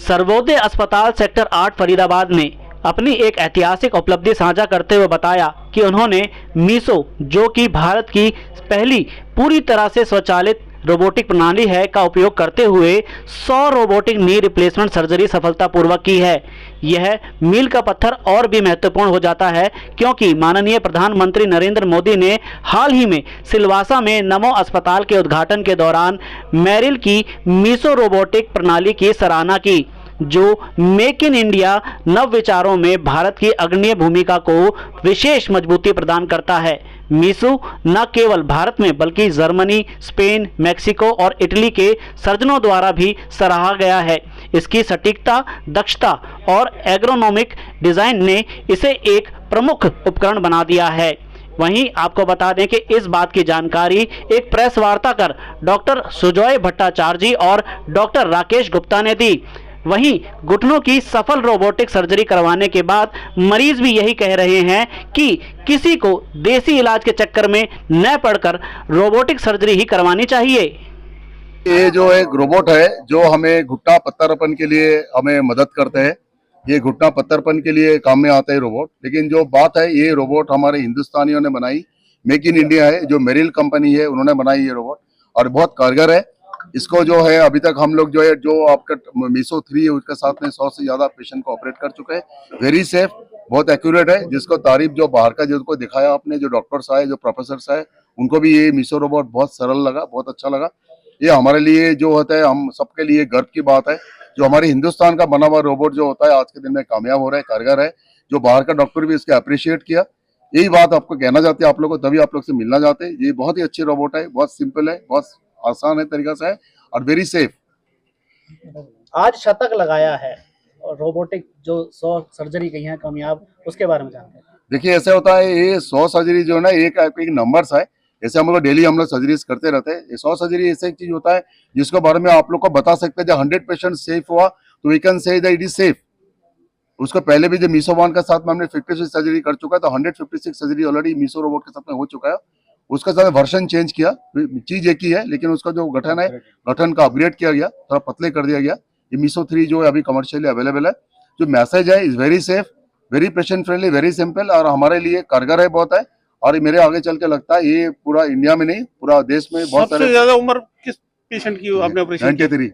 सर्वोदय अस्पताल सेक्टर 8 फरीदाबाद ने अपनी एक ऐतिहासिक उपलब्धि साझा करते हुए बताया कि उन्होंने मीसो, जो कि भारत की पहली पूरी तरह से स्वचालित रोबोटिक प्रणाली है, का उपयोग करते हुए 100 रोबोटिक नी रिप्लेसमेंट सर्जरी सफलतापूर्वक की है। यह मील का पत्थर और भी महत्वपूर्ण हो जाता है क्योंकि माननीय प्रधानमंत्री नरेंद्र मोदी ने हाल ही में सिलवासा में नमो अस्पताल के उद्घाटन के दौरान मेरिल की मीसो रोबोटिक प्रणाली की सराहना की, जो मेक इन इंडिया नव विचारों में भारत की अग्रणी भूमिका को विशेष मजबूती प्रदान करता है। मीसो न केवल भारत में बल्कि जर्मनी, स्पेन, मेक्सिको और इटली के सर्जनों द्वारा भी सराहा गया है। इसकी सटीकता, दक्षता और एग्रोनॉमिक डिजाइन ने इसे एक प्रमुख उपकरण बना दिया है। वहीं आपको बता दें कि इस बात की जानकारी एक प्रेस वार्ता कर डॉक्टर सुजॉय भट्टाचार्य जी और डॉक्टर राकेश गुप्ता ने दी। वहीं घुटनों की सफल रोबोटिक सर्जरी करवाने के बाद मरीज भी यही कह रहे हैं कि किसी को देसी इलाज के चक्कर में न पड़कर रोबोटिक सर्जरी ही करवानी चाहिए। ये जो एक रोबोट है जो हमें घुटना प्रत्यारोपण के लिए हमें मदद करते हैं, ये घुटना प्रत्यारोपण के लिए काम में आता है रोबोट। लेकिन जो बात है, ये रोबोट हमारे हिंदुस्तानियों ने बनाई, मेक इन इंडिया है, जो मेरिल कंपनी है उन्होंने बनाई ये रोबोट और बहुत कारगर है। इसको जो है अभी तक हम लोग जो है, जो आपका मीसो 3 है उसके साथ में 100 से ज्यादा पेशेंट को ऑपरेट कर चुके हैं। वेरी सेफ, बहुत एक्यूरेट है, जिसको तारीफ जो बाहर का जिसको दिखाया आपने, जो डॉक्टर्स आए, जो प्रोफेसर्स आए, उनको भी ये मीसो रोबोट बहुत सरल लगा, बहुत अच्छा लगा। ये हमारे लिए जो होता है, हम सबके लिए गर्व की बात है। जो हमारे हिंदुस्तान का बना हुआ रोबोट जो होता है आज के दिन में कामयाब हो रहा है, कारगर है, जो बाहर का डॉक्टर भी इसके अप्रिशिएट किया। यही बात आपको कहना चाहते हैं आप लोग को, तभी आप लोग से मिलना चाहते हैं। ये बहुत ही अच्छी रोबोट है, बहुत सिंपल है, बहुत आसान है तरीका से है और वेरी सेफ। आज शतक लगाया है और रोबोटिक जो 100 सर्जरी गई हैं कामयाब, उसके बारे में जानते हैं। देखिए ऐसा होता है, ये 100 सर्जरी जो है ना, एक नंबर्स है। जैसे हम लोग डेली हम लोग सर्जरीज करते रहते हैं। ये 100 सर्जरी ऐसा एक चीज होता है जिसके बारे में आप लोग को बता सकते हैं। जब 100% सेफ हुआ तो we can say that it is safe. उसको पहले भी जब मीसो वन के साथ में हमने 56 सर्जरी कर चुका है, तो 156 सर्जरी ऑलरेडी मीसो रोबोट के साथ में हो चुका है। उसका साथ वर्जन चेंज किया, चीज एक ही है, लेकिन उसका जो गठन है, गठन का अपग्रेड किया गया, थोड़ा पतले कर दिया गया। ये मीसो 3 जो है अभी कमर्शियली अवेलेबल है। जो मैसेज है is very safe, very patient friendly, very simple और हमारे लिए कारगर है बहुत है। और मेरे आगे चल के लगता है ये पूरा इंडिया में नहीं, पूरा देश में बहुत सबसे ज्यादा उम्र किस पेशेंट की आपने ऑपरेशन? 93।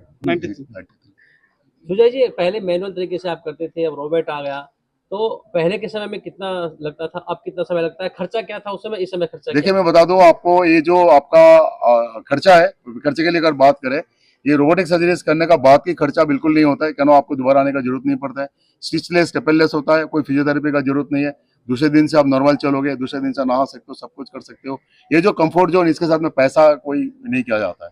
सुजय जी, पहले मैनुअल तरीके से आप करते थे, अब रोबोट आ गया, तो पहले के समय में कितना लगता था, अब कितना समय लगता है, खर्चा क्या था उस समय, इस समय खर्चा? देखिए मैं बता दूं आपको, ये जो आपका खर्चा है, खर्चे के लिए अगर बात करें, ये रोबोटिक सर्जरीज करने का बाद की खर्चा बिल्कुल नहीं होता है। क्या आपको दोबारा आने का जरूरत नहीं पड़ता है, स्टिचलेस स्टेपलेस होता है, कोई फिजियोथेरेपी का जरूरत नहीं है। दूसरे दिन से आप नॉर्मल चलोगे, दूसरे दिन से नहा सकते हो, सब कुछ कर सकते हो। ये जो कंफर्ट जोन, इसके साथ में पैसा कोई नहीं किया जाता है।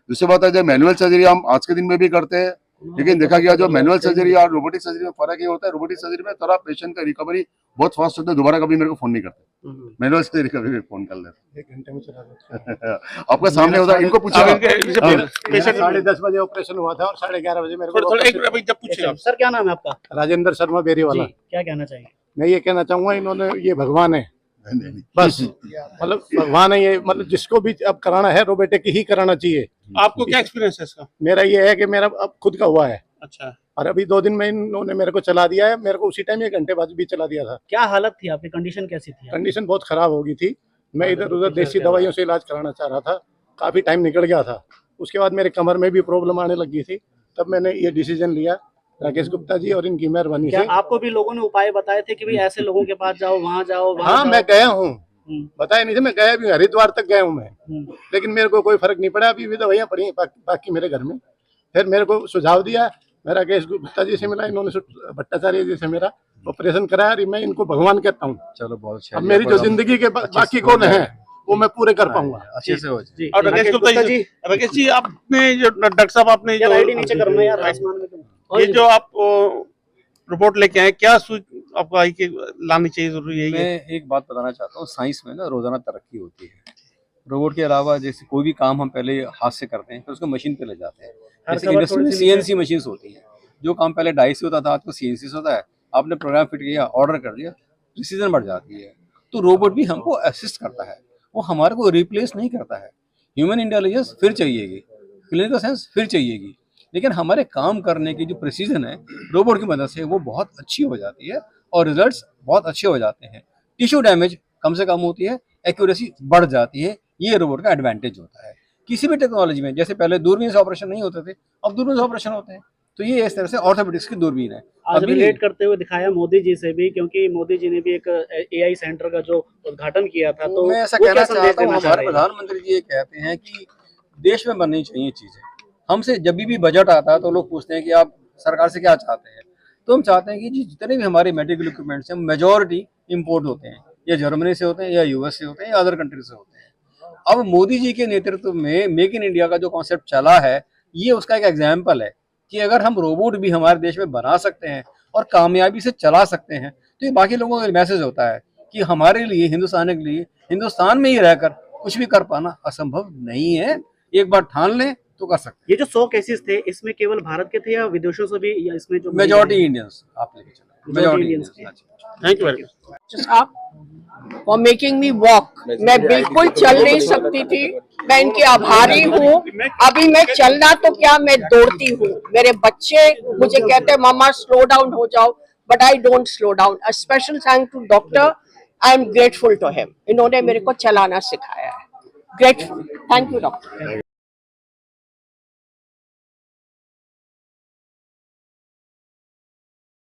दूसरी बात है, जब मैनुअल सर्जरी हम आज के दिन में भी करते हैं, लेकिन देखा गया जो मैनुअल सर्जरी और रोबोटिक सर्जरी में फर्क ये होता है, रोबोटिक सर्जरी में थोड़ा पेशेंट का रिकवरी बहुत फास्ट होता है, दोबारा कभी मेरे को फोन नहीं करते। मैनुअल सर्जरी कभी भी फोन कर लेते, 1 घंटे में चला देते। आपके सामने होता है, इनको पूछा। 10:30 बजे ऑपरेशन हुआ था और 11:30 बजे मेरे को। सर क्या नाम है आपका? राजेंद्र शर्मा बेरीवाला। क्या कहना चाहिए? मैं ये कहना चाहूंगा, इन्होंने, ये भगवान है बस, मतलब भगवान है ये, मतलब जिसको भी अब कराना है रोबोटिक ही कराना चाहिए। आपको क्या एक्सपीरियंस है इसका? मेरा ये है कि मेरा अब खुद का हुआ है। अच्छा। और अभी 2 दिन में इन्होंने मेरे को चला दिया है, मेरे को उसी टाइम 1 घंटे बाद भी चला दिया था। क्या हालत थी आपकी, कंडीशन कैसी थी? कंडीशन बहुत खराब हो गई थी, मैं इधर उधर देसी दवाइयों से इलाज कराना चाह रहा था, काफी टाइम निकल गया था। उसके बाद मेरे कमर में भी प्रॉब्लम आने लगी थी, तब मैंने ये डिसीजन लिया राकेश गुप्ता जी और इनकी मेहरबानी से। आपको भी लोगों ने उपाय बताए थे कि भाई ऐसे लोगों के पास जाओ, वहाँ जाओ, हाँ मैं गया हूँ, बताया नहीं थे, मैं गया भी, हरिद्वार तक गया हूँ मैं, लेकिन मेरे को कोई फर्क नहीं पड़ा। अभी भी दवाइयाँ पड़ी बाकी मेरे घर में। फिर मेरे को सुझाव दिया, मैं राकेश गुप्ता जी से मिला, इन्होंने भट्टाचार्य जी से मेरा ऑपरेशन कराया। मैं इनको भगवान कहता हूँ। चलो बहुत अच्छा। अब मेरी जो जिंदगी के बाकी कौन है वो मैं पूरे कर पाऊंगा अच्छे से हो जाए। और राकेश गुप्ता जी, राकेश जी आपने जो डॉक्टर साहब आपने जो नीचे करना यार आसमान में, ये जो आप रिपोर्ट लेके आए, क्या आपको आई कि लानी चाहिए, जरूरी है? मैं एक बात बताना चाहता हूँ, साइंस में ना रोजाना तरक्की होती है। रोबोट के अलावा जैसे कोई भी काम हम पहले हाथ से करते हैं, फिर उसको मशीन पे ले जाते हैं। जैसे इंडस्ट्री में सीएनसी मशीन होती हैं, जो काम पहले डाई से होता था आज को सीएनसी से होता है। आपने प्रोग्राम फिट किया, ऑर्डर कर दिया, प्रिसीजन बढ़ जाती है। तो रोबोट भी हमको असिस्ट करता है, वो हमारे को रिप्लेस नहीं करता है। ह्यूमन इंटेलिजेंस फिर चाहिएगी, क्लिनिकल सेंस फिर चाहिएगी, लेकिन हमारे काम करने की जो प्रिसीजन है रोबोट की मदद से वो बहुत अच्छी हो जाती है और रिजल्ट्स बहुत अच्छे हो जाते हैं। टिश्यू डैमेज कम से कम होती है, एक्यूरेसी बढ़ जाती है, ये रोबोट का एडवांटेज होता है। किसी भी टेक्नोलॉजी में, जैसे पहले दूरबीन से ऑपरेशन नहीं होते थे, अब दूरबीन से ऑपरेशन होते हैं, तो ये इस तरह से ऑर्थोपेडिक्स की दूरबीन है। आज रिलेट करते हुए दिखाया मोदी जी से भी, क्योंकि मोदी जी ने भी एक एआई सेंटर का जो उद्घाटन किया था, तो मैं ऐसा वो कहना क्या संदेश चाहता हूँ, देना चाह हमारे रहे हैं? प्रधानमंत्री जी ये कहते हैं कि देश में बननी चाहिए चीजें। हमसे जब भी बजट आता है तो लोग पूछते हैं कि आप सरकार से क्या चाहते हैं, तो हम चाहते हैं कि जितने भी हमारे मेडिकल इक्विपमेंट्स हैं मेजॉरिटी इंपोर्ट होते हैं, या जर्मनी से होते हैं, या यूएस से होते हैं, या अदर कंट्री से होते हैं। अब मोदी जी के नेतृत्व में मेक इन इंडिया का जो कॉन्सेप्ट चला है, ये उसका एक एग्जाम्पल है कि अगर हम रोबोट भी हमारे देश में बना सकते हैं और कामयाबी से चला सकते हैं, तो ये बाकी लोगों का मैसेज होता है कि हमारे लिए, हिंदुस्तान के लिए, हिंदुस्तान में ही रहकर कुछ भी कर पाना असंभव नहीं है। एक बार ठान लें तो कर सकते ये जो 100 केसेस थे, इसमें केवल भारत के थे या विदेशों से भी, या इसमें जो हैं। मेजॉरिटी इंडियंस आप लेके चलो, majority Indians Indians. Thank you very much. साहब फॉर मेकिंग मी वॉक। मैं बिल्कुल चल नहीं सकती थी, मैं इनकी आभारी हूँ। अभी मैं चलना तो क्या, मैं दौड़ती हूँ। मेरे बच्चे मुझे कहते हैं मामा स्लो डाउन हो जाओ, but I don't slow down. A special thank to doctor, I am grateful to him. इन्होंने मेरे को चलाना सिखाया है। Grateful, thank you doctor.